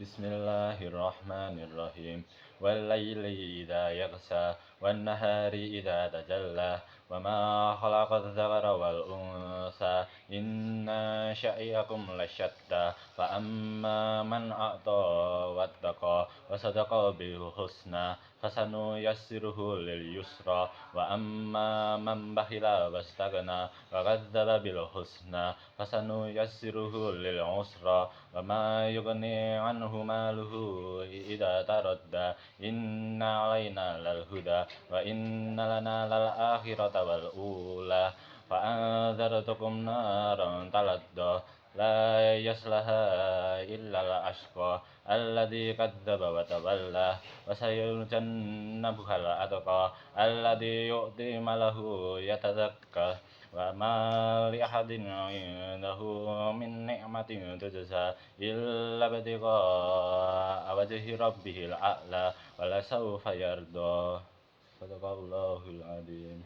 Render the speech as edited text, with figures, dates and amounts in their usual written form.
بسم الله الرحمن الرحيم والليل إذا يغشى والنهار إذا تجلى وما خلق الذكر والأنثى إن شأيكم لشتى فأما من أعطى واتقى وصدق بالحسنى فسنيسره لليسرى وأما من بخل واستغنى وكذب بالحسنى فسنيسره للعسرى وما يغني عنه ماله إذا تردى إن علينا للهدى وإن لنا للآخرة والأولى فأنذرتكم نارا تلظى لا يصلها إلا الأشقى الذي كذب وتولى وسيجنبها الأتقى الذي يؤتي ماله يتزكى وما لأحد عنده من نعمة تجزى إلا ابتغاء وجه ربه الأعلى ولسوف يرضى صدق الله العظيم